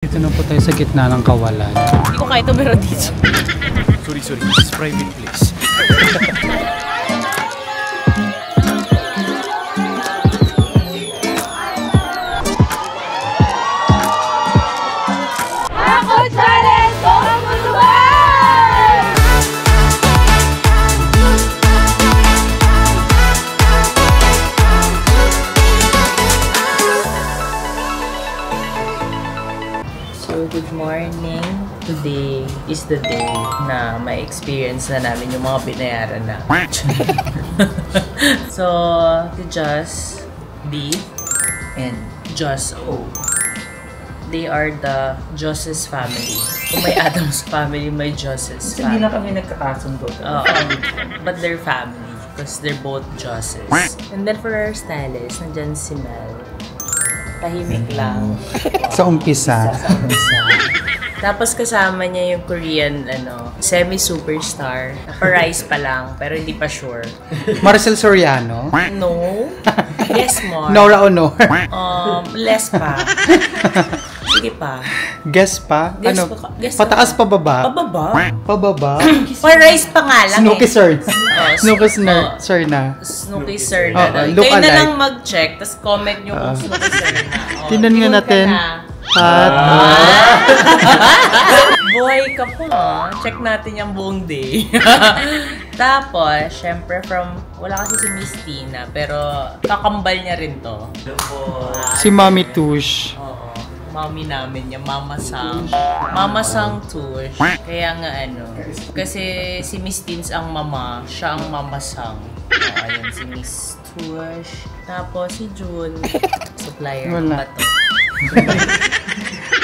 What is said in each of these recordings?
Dito na po tayo sa gitna ng kawalan. Hindi ko kaya tumira dito. Sorry, this is private place. Ako challenge ko ang musuhan! So, good morning. Today is the day na may experience na namin yung mga binayaran na. So, si Just B and Just O. They are the Jos's family. Kung may Adams family, may Jos's family. Hindi na kami nagkakasundo. But they're family because they're both Josses. And then for our stylist, nandyan si Mel. Tahimik lang. Sa umpisa. Sa umpisa. Tapos kasama niya yung Korean semi-superstar. Napa-rise pa lang, pero hindi pa sure. Maricel Soriano. No. Yes, more. Nora Honor. Less pa. Sige pa. Guess pa? Guess Ano? pa- guess Pataas pa- pababa? Pababa? Pababa? Pa-rise pa nga lang Snooki Sir. Snooki Oh. Sir na. Snooki Sir na daw. look Kayo na alike. lang mag-check, tapos comment nyo kung Snooki Sir na. Tingnan nga tingin ka natin. na. At Boy ka pa. Check natin yung buong day. Tapos, syempre wala kasi si Miss Tina, pero kakambal niya rin to. si Mami Tush. Oo. Mami namin yung Mama Sang. Mama Sang Tush. Kaya nga kasi si Miss Teens ang mama, siya ang Mama Sang. Ayun, si Miss Tush. Tapos si June, supplier ng Wala. bato.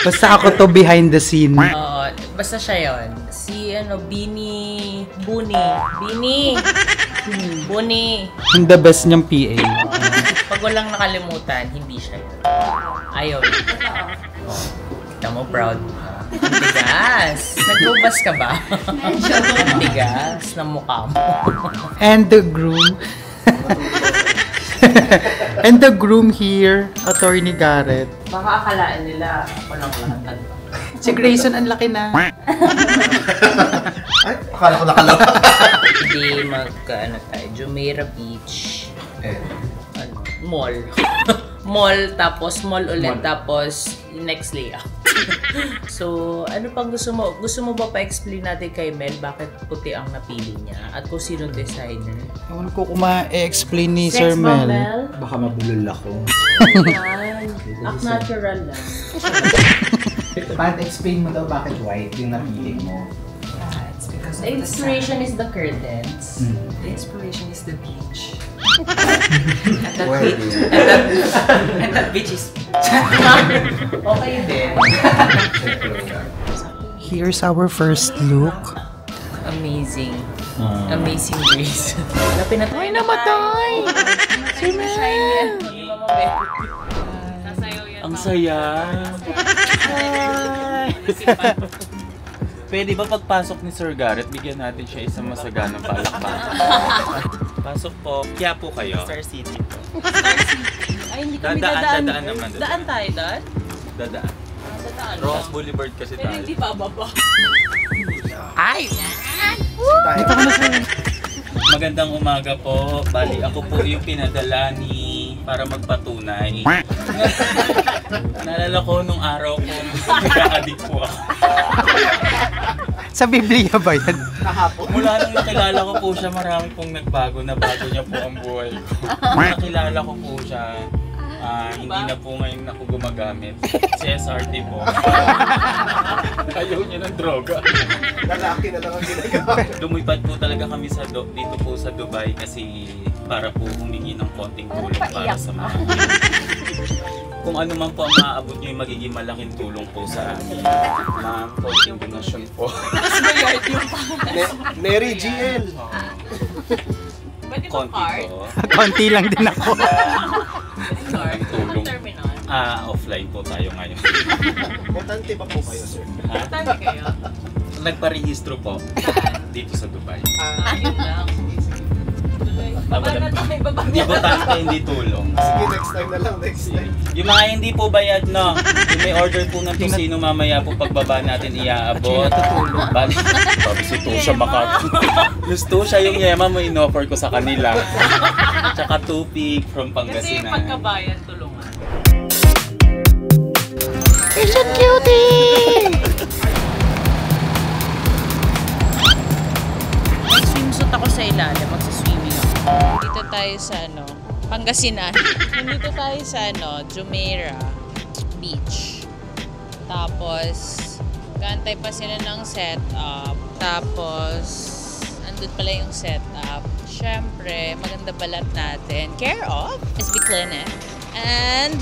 Basta ako to behind the scene. Oo, basta siya yon. Si Bini. The best niyang PA. Pag walang nakalimutan, hindi siya yun. Ayaw. Kita mo, proud. Ang tigas. Nagbubas ka ba? Ang tigas ng mukha mo. And the groom. And the groom here, Attorney Garrett. Baka akalaan nila ako lang lahat. Si Grayson, ang laki na. Ay, akala ko nakalaw. Hindi tayo. Jumeirah Beach. Mall. Mall, tapos mall ulit, tapos next layout. So, ano pang gusto mo? Gusto mo ba pa-explain natin kay Mel bakit puti ang napili niya? At kung sino designer? Ewan ko kung ma-explain ni Sex Sir ba, Mel. Mel? Baka mabulol ako. Yan. Act natural lang. Pat, explain mo daw bakit white yung napili mo. It's because The inspiration is the curtains. the inspiration is the beach. Well, And that beach is Okay din. Here's our first look. Amazing. Amazing grace. Ay, namatay! Si Mel! Ang saya. Pwede ba pagpasok ni Sir Garrett, bigyan natin siya isang masaganang palakpakan? Pasok po. Kaya po kayo. Star City po. Star City. Ay, hindi kami Dadaan dadaan. naman. Daan tayo doon? Dadaan. Dadaan. Rose Boulevard kasi Pero tayo. hindi pa baba. Magandang umaga po. Bali, ako po yung pinadala ni para magpatunay. Naalala ko nung araw ko, nagka-addict po ako. Sa Biblia ba yan? Mula nung nakilala ko po siya, marami pong nagbago na bago niya po ang buhay ko. Nung nakilala ko po siya, hindi na po ngayon ako gumagamit. Si SRT po. Ayaw niya ng droga. lalaki na lang ang ginagawa. Lumipad po talaga kami dito po sa Dubai kasi para po humingi ng konting tulong para sa mga kung ano man po ang maaabot niyo, magiging malaking tulong po sa amin. Ma'am, konting donasyon po. Mary GL. Pwede ba Konti card? po. Konti lang din ako. Card? Tulong. Ang terminal? Offline po tayo ngayon. Importante pa po kayo, sir. Tama kayo? Nagparehistro po dito sa Dubai. Yun lang. Hindi butante, hindi tulong. Sige, next time na lang, next time. Yung mga hindi po bayad, no? Yung may order po ng tosino, mamaya po pagbaba natin iaabot. Bali, sabi si Tusha baka. Gusto siya yung yema mo in-offer ko sa kanila. Tsaka tupig from Kasi Pangasinan. pagkabayan, tulungan. Asian cutie! Mag-swimsuit ako sa ilalim, magsiswimming ako. Dito tayo sa Pangasinan. Nandito tayo sa Jumeirah Beach. Tapos, gantay pa sila ng setup. Tapos, andun pala yung setup. Siyempre, maganda balat natin. Care of SB Clinic. And,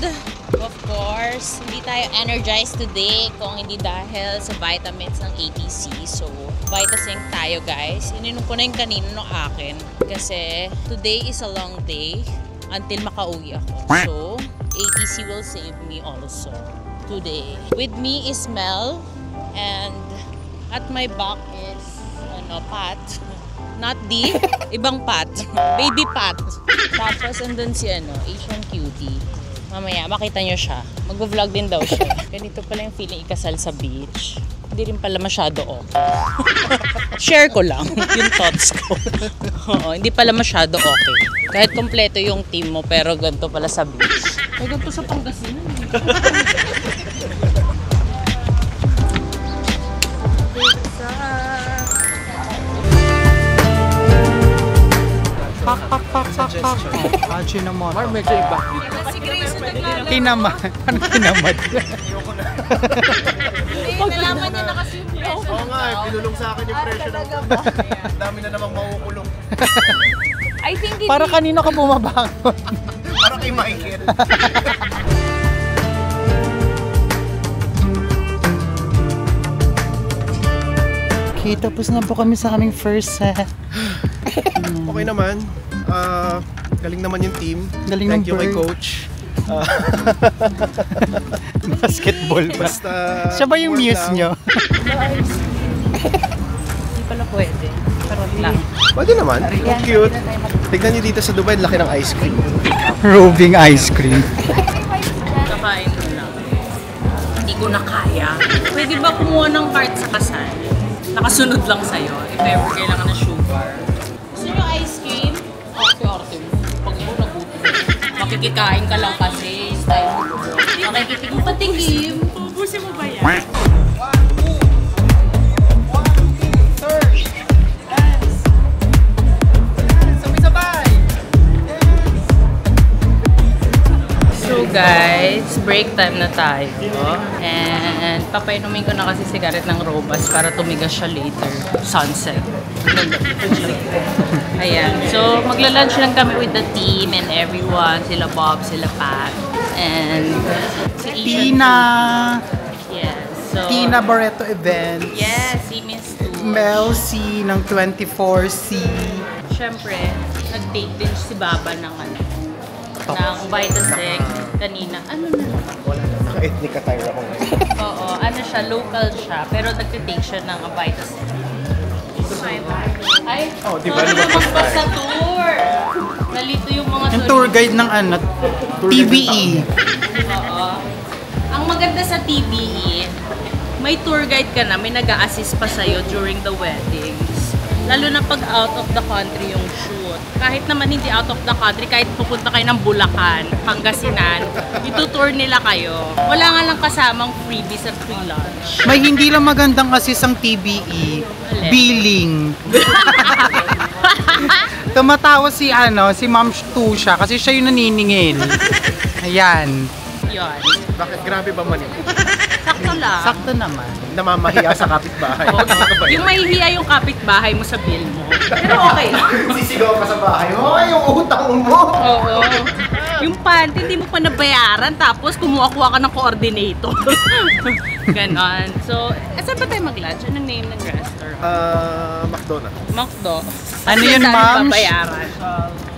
of course, hindi tayo energized today kung hindi dahil sa vitamins ng ATC. So, Vitasync tayo guys. Ininom ko na yung kanina ng akin. Kasi, today is a long day until makauwi ako. So, ATC will save me also today. With me is Mel. And, at my back is, Pat. Not D, ibang Pat. Baby Pat. Tapos andun si Asian cutie. Mamaya, makita nyo siya. Mag-vlog din daw siya. Ganito pala yung feeling ikasal sa beach. Hindi rin pala masyado okay. Share ko lang yung thoughts ko. Oo, hindi pala masyado okay. Kahit kompleto yung team mo, pero ganito pala sa beach. Ay, ganito sa Pangasinan. Pak. Achi naman. Mar, medyo iba. Si Grace na naglalaro. Tinamad. Ano tinamad? Nalaman niya na kasi yung presyo. Oo nga, pinulong sa akin yung presyo ng Ang dami na namang makukulong. I think hindi. Para kanina ka bumabangon. Para kay Michael. Okay, tapos na po kami sa aming first set. Okay naman. Galing naman yung team. Galing Thank ng you kay bird. coach. Basketball ba? Basta Siya ba yung work muse lang. nyo? Hindi pala pwede. Charot lang. Pwede naman. Ang cute. Tignan nyo dito sa Dubai, laki ng ice cream. Roving ice cream. Kakain ko lang. Hindi ko na kaya. Pwede ba kumuha ng card sa kasal? Nakasunod lang sa'yo. If ever kailangan ng sugar. Gusto nyo ice cream? Arte-arte mo. Pag mo nagutom. Makikikain ka lang kasi. Style mo. Makikitig mo patingin. Pupusin mo ba yan? So guys, break time na tayo. And papainumin ko na kasi sigaret ng Robas para tumigas siya later. Sunset. Ayan. So magla-lunch lang kami with the team and everyone. Sila Bob, sila Pat. And si Asian. Tina. Yes. So, Tina Barreto Events. Yes, si Miss Tu. Mel C ng 24C. Siyempre, nag-date din si Baba ng ng Vitasync kanina. Ano na? Wala na. Naka-ethnic attire ako ngayon. Oo, siya, local siya, pero nagtitake siya ng Vitasync. Ay, Oh, di ba lumabas pa sa tour? Nalito yung mga Yung tour guide ng TVE. Oo. Ang maganda sa TVE, may tour guide ka na, may nag-a-assist pa sa'yo during the weddings. Lalo na pag out of the country yung shoot. Kahit naman hindi out of the country, kahit pupunta kayo ng Bulacan, Pangasinan, itutour nila kayo. Wala nga lang kasamang freebies at free lunch. May hindi lang magandang kasi sang TVE. Alin? Billing. Tumatawa si Ma'am Tusha kasi siya yung naniningil. Ayan. Yun. Bakit grabe ba man ito? Sakto lang. Sakto naman. Namamahiya sa kapitbahay. Yung mahihiya yung kapitbahay mo sa bill mo. Pero okay lang. Sisigaw ka sa bahay. Oh, yung utang mo! Oo. Yung panty, hindi mo pa nabayaran, tapos kumuha-kuha ka ng coordinator. Ganon. So, saan ba tayo mag-lunch? Anong name ng restaurant? McDonald's. Macdo. Ano Kasi yun, ang dami ma'am? babayaran.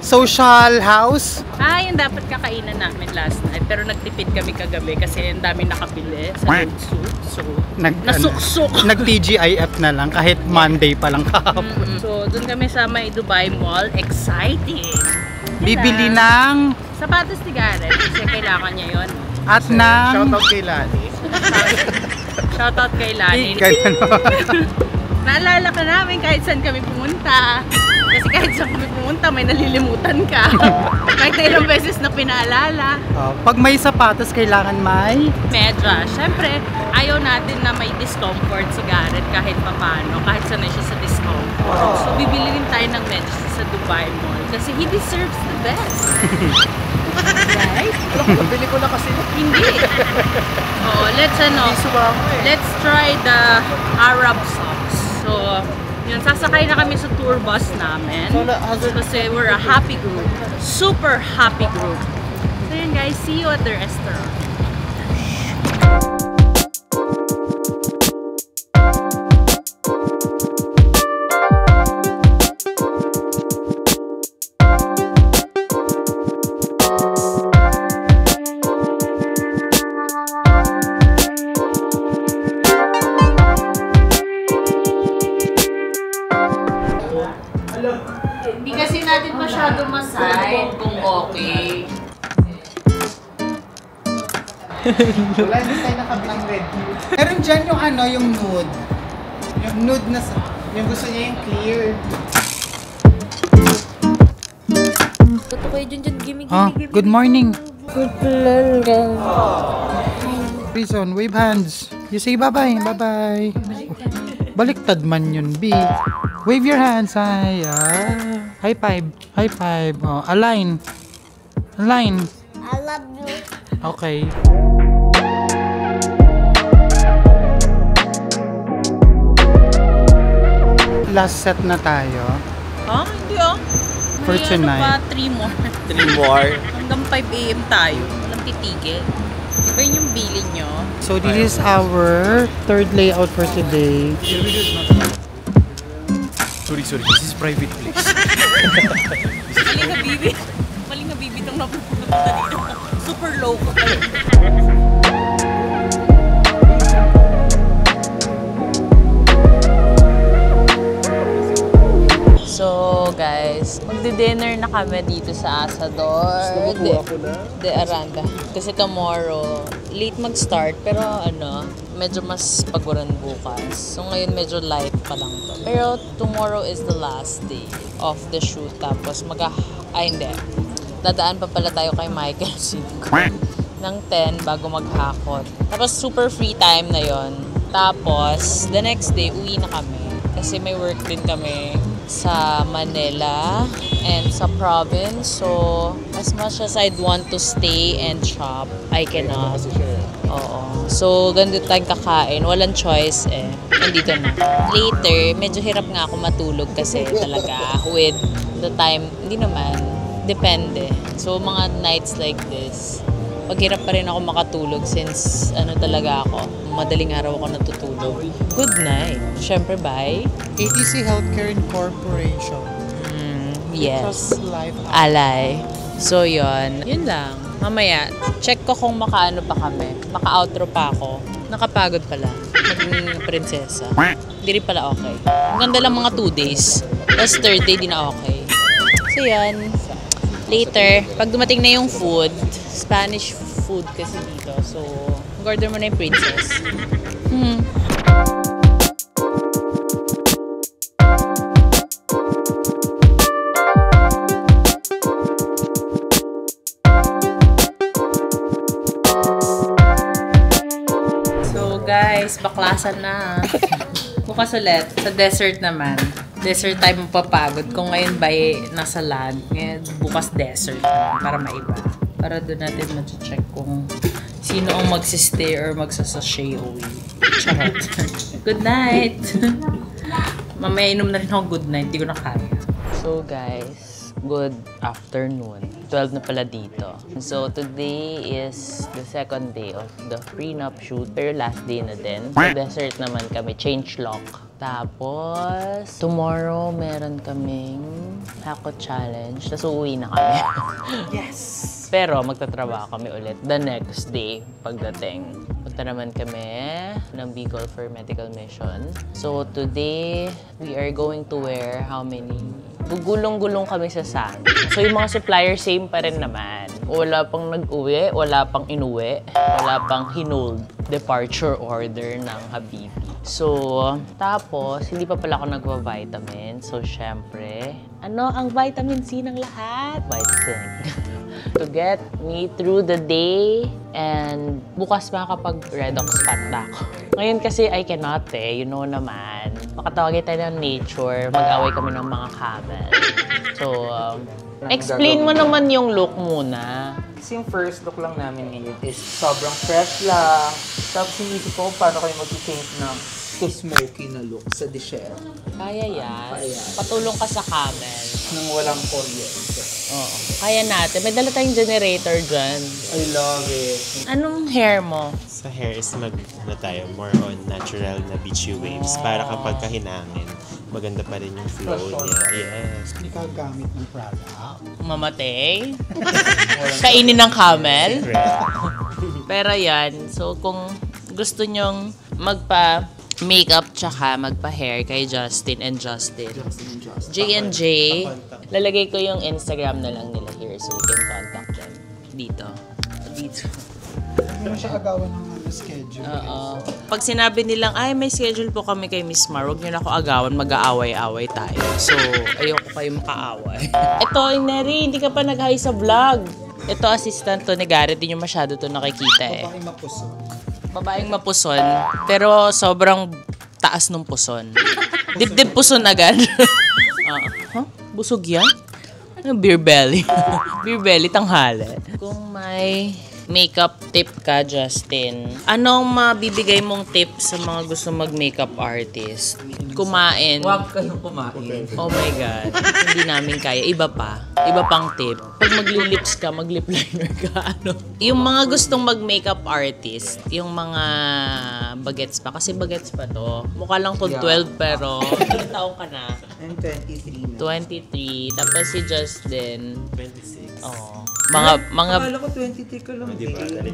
Social house? Yung dapat kakainan namin last night. Pero nagtipid kami kagabi kasi ang dami nakabili sa road soup. So, nasuksok. Nag-TGIF na lang kahit Monday pa lang kahapon. So, doon kami sa may Dubai Mall. Exciting! Bibili ng sapatos ni Gareth kasi kailangan niya yon. at ng Shoutout kay Lani. Shoutout kay Lani. Ganyan. Naalala ka namin kahit saan kami pumunta. Kasi kahit saan kami pumunta, may nalilimutan ka. Kahit na ilang beses na pinaalala. Pag may sapatos, kailangan may Medya. Siyempre, ayaw natin na may discomfort si Gareth kahit papano. Kahit sanay siya sa discomfort. So, bibili rin tayo ng medyas sa Dubai Mall. Kasi he deserves the best. Right? Nabili ko na kasi. Hindi. Let's try the Arab sauce. So, yun, sasakay na kami sa tour bus namin. Kasi we're a happy group. Super happy group. So yun guys, see you at the restaurant. Hindi kasi natin masyado maside kung okay. Wala, hindi tayo nakablang red. meron dyan yung ano, yung nude. Yung nude na yung gusto niya yung clear. Totoo kayo dyan, gimme. Good morning. Reason, wave hands. You say bye-bye, bye-bye. Baliktad man yun, B. Wave your hands, hi. High five, high five. Oh, align. Align. I love you. Okay. Last set na tayo. Hindi For May tonight. Ano pa, 3 more. 3 more. Hanggang 5 AM tayo. Walang titigil. Iba yun yung billing nyo. So this is our third layout for today. Sorry, this is private place. Maling habibi. Maling habibi itong napupunta dito. Super local. So guys, magdi-dinner na kami dito sa Asador de Aranda. Kasi tomorrow, late mag-start pero medyo mas paguran bukas. So ngayon medyo light pa lang to. Pero tomorrow is the last day of the shoot. Tapos hindi. Dadaan pa pala tayo kay Michael ng 10 bago maghakot. Tapos super free time na yon. Tapos the next day, uwi na kami. Kasi may work din kami sa Manila and sa province. So, as much as I'd want to stay and shop, I cannot. Oo. So, ganito tayong kakain. Walang choice eh. Nandito na. Later, medyo hirap nga ako matulog kasi talaga with the time, hindi naman, depende. So, mga nights like this, paghirap pa rin ako makatulog since talaga ako, madaling araw ako natutulog. Good night. Siyempre, bye. ATC Healthcare Incorporation. Yes. Life. Alay. So, yun. Yun lang. Mamaya, check ko kung makaano pa kami. Maka-outro pa ako. Nakapagod pala. Maging prinsesa. Hindi rin pala okay. Ang ganda lang mga 2 days. Tapos third day, di na okay. So, yan. Later, pag dumating na yung food, Spanish food kasi dito. So, order mo na yung princess. So, guys, baklasan na. Bukas ulit. Sa dessert naman. Dessert time mapapagod. Kung ngayon ba nasa land, ngayon bukas dessert naman para maiba. Para doon natin ma-check kung sino ang magsistay or magsasashay away. Charot. Good night! Mamaya inom na rin ako good night. Hindi ko na kaya. So guys, Good afternoon. 12 na pala dito. So, today is the second day of the prenup shoot. Pero last day na din. Sa dessert naman kami, change lock. Tapos, tomorrow meron kaming Hako Challenge. Tapos uuwi na kami. Yes! Pero magtatrabaho kami ulit the next day pagdating. Punta naman kami ng Bicol for medical mission. So today, we are going to wear how many? Gugulong-gulong kami sa sand. So yung mga suppliers, same pa rin naman. Wala pang nag-uwi, wala pang inuwi, wala pang hinold departure order ng Habibi. So, tapos, hindi pa pala ako nagpa-vitamin. So, syempre, ano ang vitamin C ng lahat? Vitamin. To get me through the day and bukas makakapag-redox fat na ako. Ngayon kasi I cannot you know naman. Makatawagin tayo ng nature, mag-away kami ng mga camel. So, explain mo naman yung look muna. Kasi yung first look lang namin ngayon is sobrang fresh lang. Tapos inisip ko kung paano kayo mag-change ng smoky na look sa dessert. Kaya yan. Patulong ka sa camel. Nang walang kuryente. Oo. Kaya natin. May dala tayong generator dyan. I love it. Anong hair mo? Sa hair is tayo, more on natural na beachy waves para kapag kahinangin, maganda pa rin yung flow niya. Yes. Hindi ka gamit ng product. Mamatay? Kainin ng camel? Pero yan, so kung gusto nyong magpa-makeup tsaka magpa-hair kay Justin and Justin. J&J, lalagay ko yung Instagram na lang nila here so you can contact them. Dito. Hindi mo siya agawan ng schedule. Oo. Pag sinabi nilang, ay may schedule po kami kay Miss Mar, huwag nyo na ako agawan, mag-aaway-away tayo. So, ayoko kayo makaaway. Ito, Neri, hindi ka pa nag-hi sa vlog. Ito, assistant to ni Garrett, hindi nyo masyado to nakikita eh. Babaeng mapuso. Babaeng mapuson, pero sobrang taas nung puson. Dip-dip puson agad. Busog yan? Ano, beer belly? Beer belly, tanghali. Kung may makeup tip ka, Justin, anong mabibigay mong tip sa mga gusto mag-makeup artist? Kumain. Huwag kayong kumain. Oh my God. Hindi namin kaya. Iba pa. Iba pang tip. Pag magli-lips ka, mag-lip liner ka, ano? Yung mga gustong mag-makeup artist, yung mga bagets pa. Kasi bagets pa to. Mukha lang to 12 pero ilang taong ka na? I'm 23 na. 23. Tapos si Justin. 26. Oh. Mga Akala ko 23 ka lang.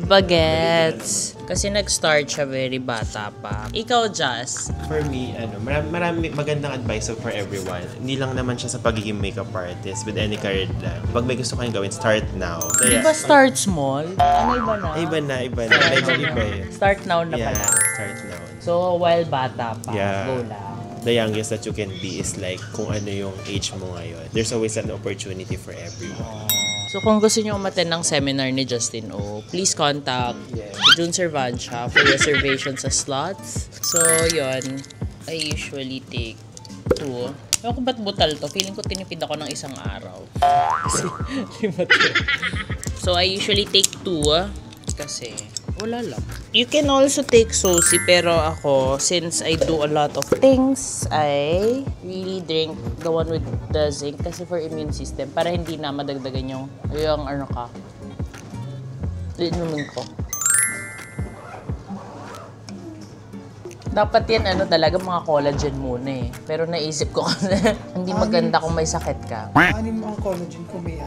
bagets. Kasi nag-start siya very bata pa. Ikaw, Jus? For me, marami magandang advice for everyone. Hindi lang naman siya sa pagiging makeup artist with any career lang. Pag may gusto kayong gawin, start now. Di ba start small? Ano iba na? Iba na. Medyo iba eh. Start now na Yeah, pala. start now. So, while bata pa, Yeah. go lang. The youngest that you can be is like kung ano yung age mo ngayon. There's always an opportunity for everyone. So, kung gusto nyo umattend ng seminar ni Justin O, please contact June Servancia for reservation sa slots. So, yon I usually take 2. Ewan ko ba't butal to? Feeling ko tinipid ako ng isang araw. So, I usually take 2 kasi wala lang. You can also take Sosi, pero ako, since I do a lot of things, I really drink the one with the zinc kasi for immune system, para hindi na madagdagan yung ano ka. Inumin ko. Dapat yan, talaga mga collagen muna eh. Pero naisip ko kasi, hindi maganda kung may sakit ka. Anin mo ang collagen kung may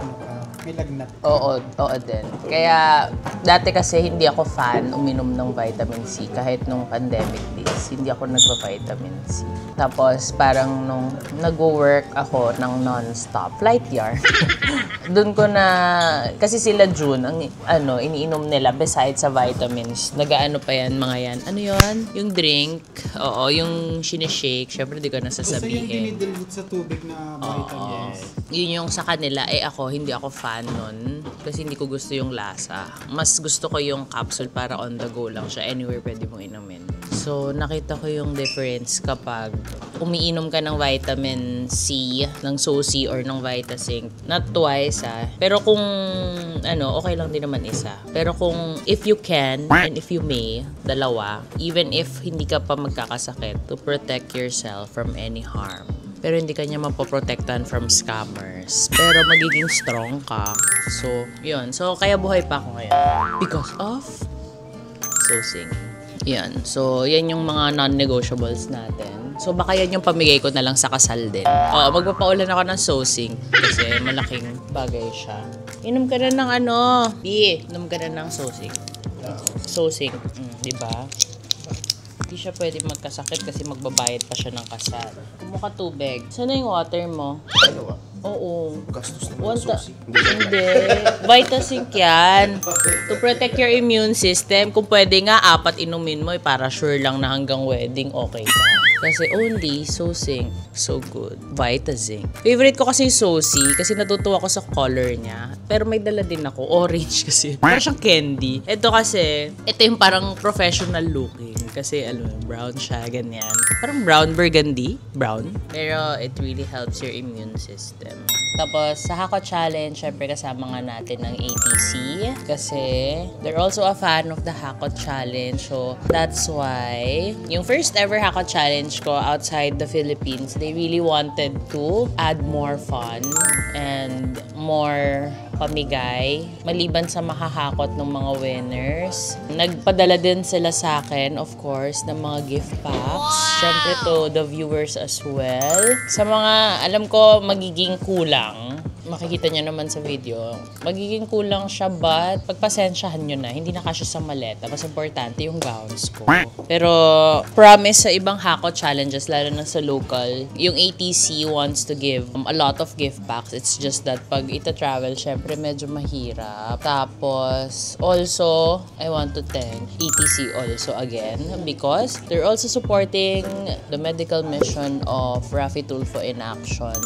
may lagnat. Oo din. Kaya, dati kasi hindi ako fan uminom ng vitamin C. Kahit nung pandemic days, hindi ako nagpa-vitamin C. Tapos, parang nung nag-work ako ng non-stop, flight yarn. Doon ko na, kasi sila June, ang iniinom nila besides sa vitamins. Nagaano pa yan, mga yan. Ano yon? Yung drink. Oo, yung sinishake. Syempre, di ko So, yung nasasabihin. dinidilute sa tubig na vitamins. Yun yung sa kanila, ako, hindi ako fan nun. Kasi hindi ko gusto yung lasa. Mas gusto ko yung capsule para on the go lang siya. Anywhere pwede mong inumin. So, nakita ko yung difference kapag umiinom ka ng vitamin C, ng Sosi, or ng Vitazinc. Not twice, Pero kung, okay lang din naman isa. Pero kung, if you can, and if you may, dalawa, even if hindi ka pa magkakasakit, to protect yourself from any harm. Pero hindi ka niya mapoprotektan from scammers. nurse. Pero magiging strong ka. So, yun. So, kaya buhay pa ako ngayon. Because of Sosing. Yan. So, yan yung mga non-negotiables natin. So, baka yan yung pamigay ko na lang sa kasal din. Oo, magpapaulan ako ng Sosing. Kasi malaking bagay siya. Inom ka na ng ano? Inom ka na ng Sosing. Sosing. Diba? Hindi siya pwede magkasakit kasi magbabayad pa siya ng kasal. Kumuha tubig. Saan na yung water mo? Oo. Gastos naman ng Sosing. Hindi. Vitasink yan. To protect your immune system. Kung pwede nga, 4 inumin mo para sure lang na hanggang wedding okay ka. Kasi only Sosing. So good. Vitazinc. Favorite ko kasi yung Sosi kasi natutuwa ko sa color niya. Pero may dala din ako. Orange kasi. Parang siyang candy. Ito kasi, ito yung parang professional looking. Kasi brown siya, ganyan. Parang brown burgundy. Brown. Pero it really helps your immune system. Tapos, sa Hako Challenge, syempre kasama nga natin ng ATC. Kasi, they're also a fan of the Hako Challenge. So, that's why, yung first ever Hako Challenge ko outside the Philippines, they really wanted to add more fun and more pamigay maliban sa mahahakot ng mga winners. Nagpadala din sila sa akin, of course, ng mga gift packs. Syempre to the viewers as well. Sa mga alam ko magiging kulang, makikita nyo naman sa video, magiging kulang siya but pagpasensyahan nyo na, hindi na kasya sa maleta. Mas importante yung gowns ko. Pero promise sa ibang Hako challenges, lalo na sa local, yung ATC wants to give a lot of gift packs. It's just that pag ita-travel, syempre medyo mahirap. Tapos, also, I want to thank ATC also again because they're also supporting the medical mission of Raffy Tulfo in Action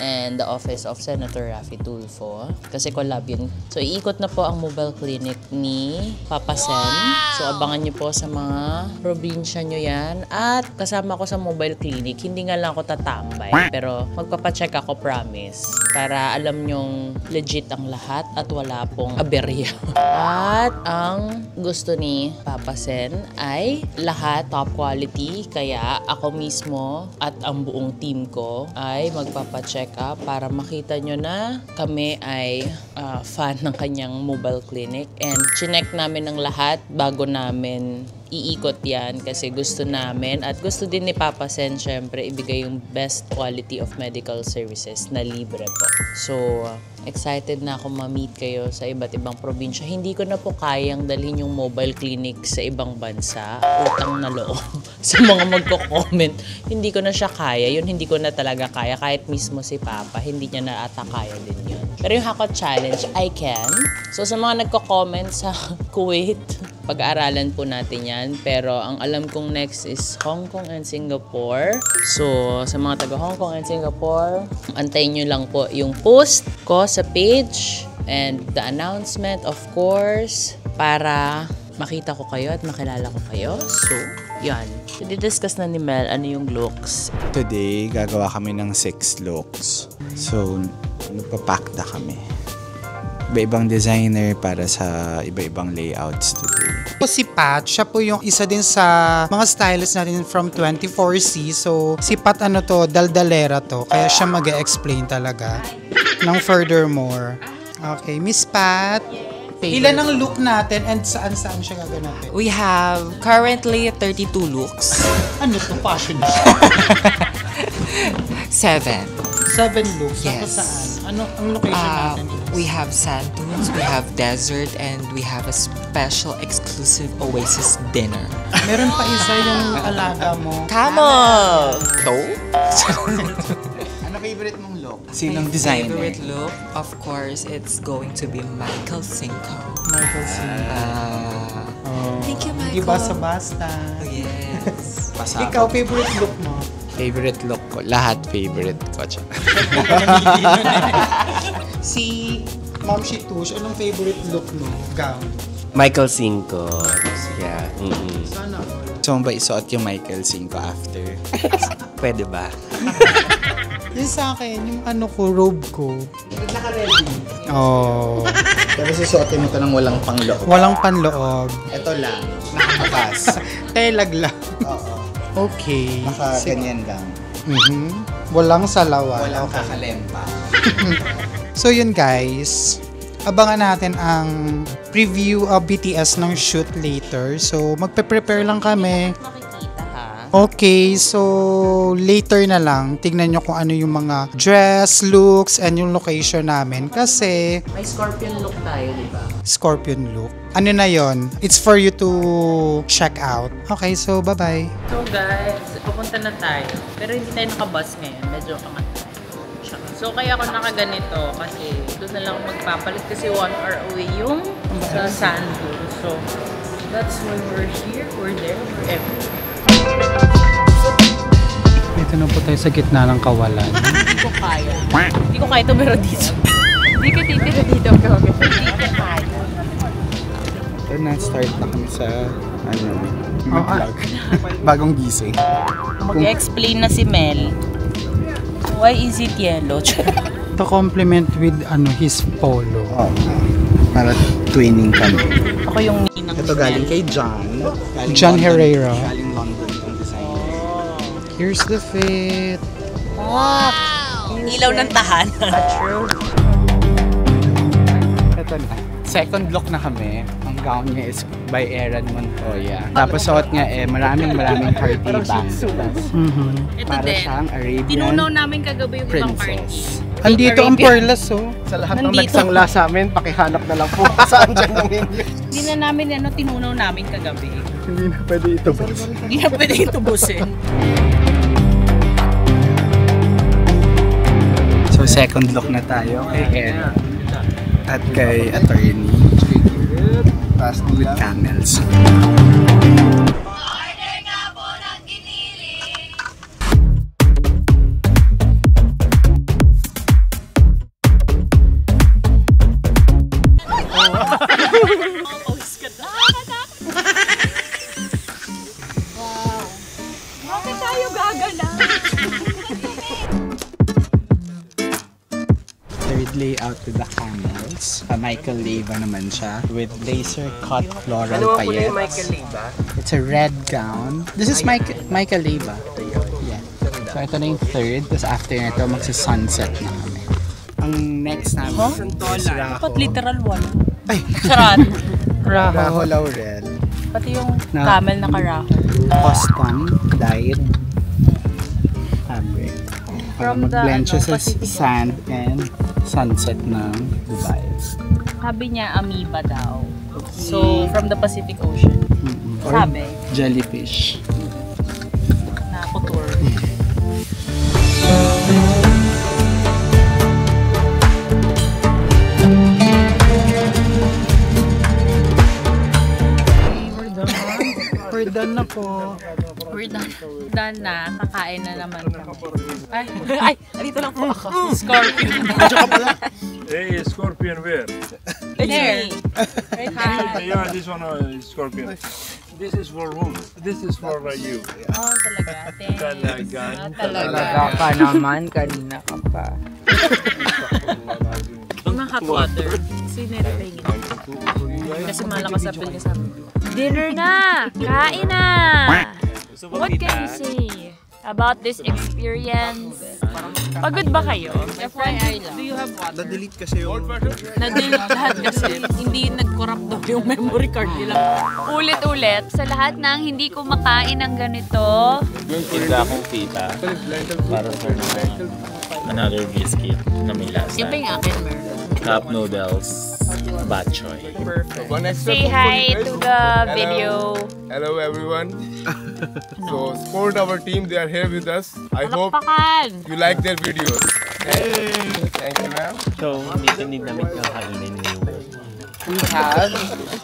and the Office of Senator Raffy Tulfo. Kasi collab yun. So, iikot na po ang mobile clinic ni Papa Sen. So, abangan nyo po sa mga probinsya nyo yan. At kasama ko sa mobile clinic, hindi nga lang ako tatambay. Pero magpapacheck ako, promise. Para alam nyong legit ang lahat at wala pong aberya. At ang gusto ni Papa Sen ay lahat top quality. Kaya ako mismo at ang buong team ko ay magpapacheck up para makita nyo na kami ay fan ng kanyang mobile clinic. And chinek namin ng lahat bago namin iikot yan kasi gusto namin at gusto din ni Papa Sen syempre ibigay yung best quality of medical services na libre po. So, excited na ako ma-meet kayo sa iba't ibang probinsya. Hindi ko na po kayang dalhin yung mobile clinic sa ibang bansa. Utang na loob sa mga magko-comment. Hindi ko na siya kaya. Yun, hindi ko na talaga kaya. Kahit mismo si Papa, hindi niya na ata kaya din yun. Pero yung Hako Challenge, I can. So, sa mga nagko-comment sa Kuwait, pag-aaralan po natin yan. Pero ang alam kong next is Hong Kong and Singapore. So, sa mga taga Hong Kong and Singapore, antayin nyo lang po yung post ko sa page and the announcement, of course, para makita ko kayo at makilala ko kayo. So, yan. So, didiscuss na ni Mel ano yung looks. Today, gagawa kami ng 6 looks. So, magpapack na kami. Iba-ibang designer para sa iba-ibang layouts today. Po si Pat, siya po yung isa din sa mga stylist natin from 24C. So, si Pat daldalera to. Kaya siya mag-explain talaga ng furthermore. Okay, Miss Pat. Ilan ang look natin and saan-saan siya gaganapin? We have currently 32 looks. Ano to? Fashion 7. 7 looks. Yes. Tapos saan? Ano ang location natin? We have sand dunes, we have desert, and we have a special exclusive Oasis dinner. Meron pa isa yung alaga mo. Camel! Ano favorite mong look? Sinong My designer? favorite look, of course, it's going to be Michael Cinco. Michael Cinco. Thank you, Michael. Di basta-basta. Yes. Ikaw, favorite look mo? Favorite look ko? Lahat favorite ko. Si Ma'am Shitush, anong favorite look mo? Gown. Michael Cinco. Yeah. Sana all. So, ba isuot yung Michael Cinco after? Pwede ba? Yung sa akin, yung robe ko. Naka-ready. Oh. Pero susuotin mo ito ng walang pangloob. Walang panloob. Ito lang. Nakabukas. Telag lang. Oo. Okay. Naka-ganyan lang. Mm-hmm. Walang salawan. Walang kakalemba. So yun guys, abangan natin ang preview of BTS ng shoot later. So magpe-prepare lang kami. Makikita ha. Okay, so later na lang, tignan nyo kung ano yung mga dress, looks, and yung location namin. Kasi, May scorpion look tayo, di ba? scorpion look. Ano na yon? It's for you to check out. Okay, so bye-bye. So guys, pupunta na tayo. Pero hindi tayo nakabus ngayon. Medyo angat tayo. So kaya ako nakaganito kasi doon na lang ako magpapalit kasi 1 hour away yung sa sand dune. So that's why we're here, we're there, we're everywhere. Dito na po tayo sa gitna ng kawalan. Hindi ko kaya. Hindi ko kaya ito pero dito. Hindi ka titira dito, Gogo. Hindi ko kaya. So, na-start na kami sa, mag-vlog. Bagong gising. Mag-explain na si Mel. Why is it yellow? To compliment with his polo. Oo. Para twinning kami. Ako yung ninang Ito galing kay John. John Herrera. Galing London yung design. Here's the fit. ilaw ng tahanan. Ito na. Second look na kami. Ang gown niya is by Eran Montoya. Tapos suot niya maraming party bangles. Ito Para din. siyang Arabian Tinunaw namin kagabi yung ibang party. princess. Andito ang perlas, oh. Sa lahat ng Nandito. nagsangla sa amin, pakihanap na lang po saan dyan ng hindi. Hindi na namin tinunaw namin kagabi. Hindi na pwede ito. Hindi na pwede itubusin. So second look na tayo kay Eran. At kay attorney. With camels. Bakit tayo gagana? Third layout with the camels. Michael Leva naman siya. With laser cut floral paillettes. Leva? It's a red gown. This is Michael Leva. Yeah. So ito na yung third. Tapos after nito, magsa-sunset na kami. Ang next namin is Raho. Dapat literal one. Ay! Charat. Raho Laurel. Pati yung Na- camel na karaho. Custom dyed fabric. Para From the, mag-blend siya sa Pacific sand and sunset ng Dubai. Sabi niya amoeba daw. So, from the Pacific Ocean. Or Sabi. jellyfish. Na couture. We're done na po. We're done. Done na. Kakain na naman kami. Ay, dito lang po ako. Scorpion. Hey, Scorpion where? There. Right there. Yeah, this one is Scorpion. This is for whom? This is for you. Oh, talaga. Thanks. Talaga ka naman, kanina ka pa. Mga hot water. Kasi nire-ringin. Kasi malakas sa pill niya sa amin. Dinner na! Kain na! What can you say about this experience? Pagod ba kayo? FYI lang. Do you have water? Na-delete kasi yung... Na-delete lahat kasi. Hindi nag-corrupt daw yung memory card nila. Ulit-ulit, sa lahat ng hindi kumakain ng ganito, Tinda akong tita para sa another biscuit na may lasa. Yung pa yung akin, meron. Cup noodles, bok choy. say hi to the video. Hello everyone. So support our team, they are here with us. I hope Palakpakan! you like their videos. Thank you ma'am. So, hindi namin kakainin yung We have,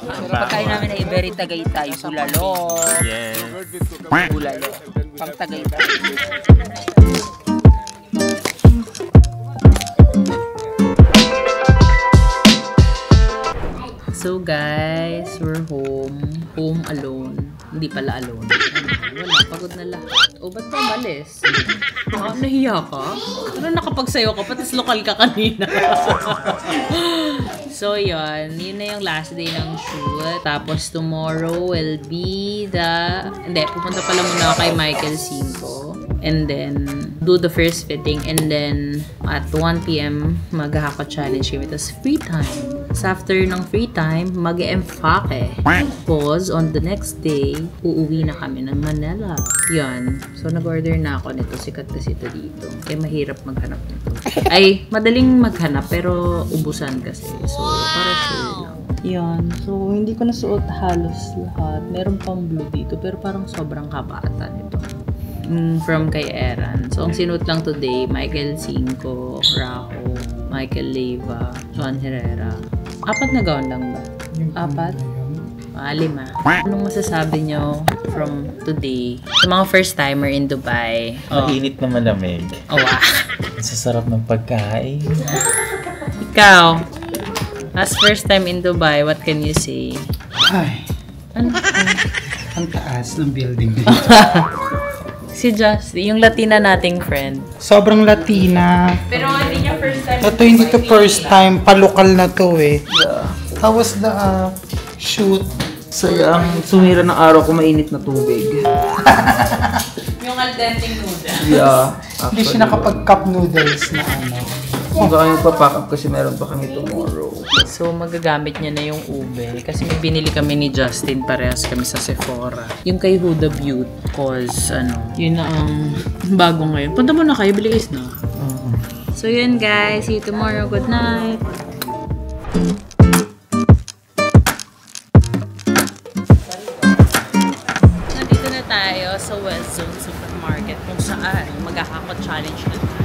ang pagkain namin ay very Tagaytay. Bulalo. yes. Bulalo. Pang Tagaytay. So guys, we're home. Home alone. Hindi pala alone. Wala, pagod na lahat. O, ba't ka umalis? Nahiya ka? Ano nakapagsayo ka? Patis lokal ka kanina. So yun na yung last day ng shoot. Tapos tomorrow will be the... Hindi, pupunta pala muna ako kay Michael Cinco. and then do the first fitting, and then at 1 p.m. mag-hako challenge kami. Tapos free time. So after ng free time, mag-empake. Tapos on the next day, uuwi na kami ng Manila. Yan. So nag-order na ako nito. Sikat kasi ito dito. Kaya mahirap maghanap nito. Ay, madaling maghanap pero ubusan kasi. So para sure lang. Yan. So, hindi ko nasuot halos lahat. Meron pang blue dito, pero parang sobrang kabata nito. From kay Eran. So, ang sinuot lang today, Michael Cinco, Raho, Michael Leyva, Juan Herrera. 4 na gown lang ba? 4? 5. Anong masasabi nyo from today? Sa mga first timer in Dubai. Mainit na malamig. Oh, wow. Sasarap ng pagkain. Ikaw, as first time in Dubai, what can you say? Ay, Ano? ang taas ng building dito. Si Justin, yung Latina nating friend. Sobrang Latina. Pero hindi niya first time. Ito hindi to first time. Palokal na to eh. How was the shoot? Sayang, sumira ng araw ko mainit na tubig. Yung al dente noodle. Yeah. Hindi siya nakapag-cup noodles na ano. Kung gawin yung papack up kasi meron pa kami tomorrow. So, magagamit niya na yung ube. Kasi may binili kami ni Justin. Parehas kami sa Sephora. Yung kay Huda Beauty. Cause, yun na ang bago ngayon. Punta mo na kayo. Bilis na. So, yun guys. See you tomorrow. Good night. Nandito na tayo sa West Zone Supermarket kung saan mag-hako challenge na tayo.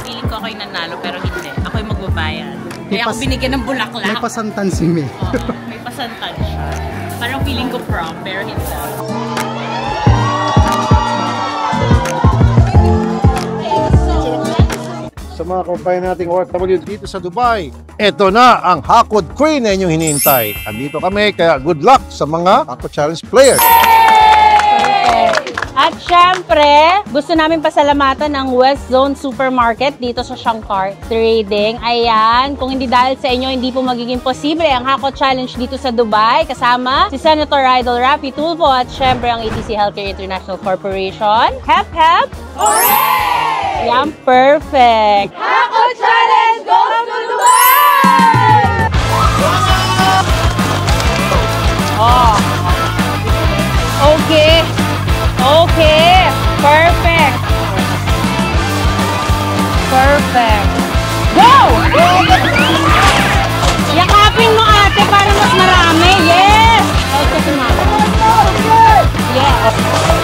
Feeling ko ako'y nanalo pero hindi. Ako'y magbabayad. Kaya ako binigyan ng bulaklak. May pasantan si May. May pasantan siya. Parang feeling ko prom, pero hindi. Sa mga kumpanya nating OFW dito sa Dubai, eto na ang Hakod Queen na inyong hinihintay. Andito kami, kaya good luck sa mga Hakod Challenge players. At syempre, gusto namin pasalamatan ang West Zone Supermarket dito sa Shankar Trading. Ayan, kung hindi dahil sa inyo, hindi po magiging posible ang Hako Challenge dito sa Dubai. Kasama si Senator Idol Raffy Tulfo at syempre ang ETC Healthcare International Corporation. Hep, hep! Hooray! Yan, perfect! Hako Challenge goes to Dubai! Oh. Okay. Okay, perfect. Perfect. Go! Yakapin mo ate para mas marami. Yes! Okay, sumama. Yes!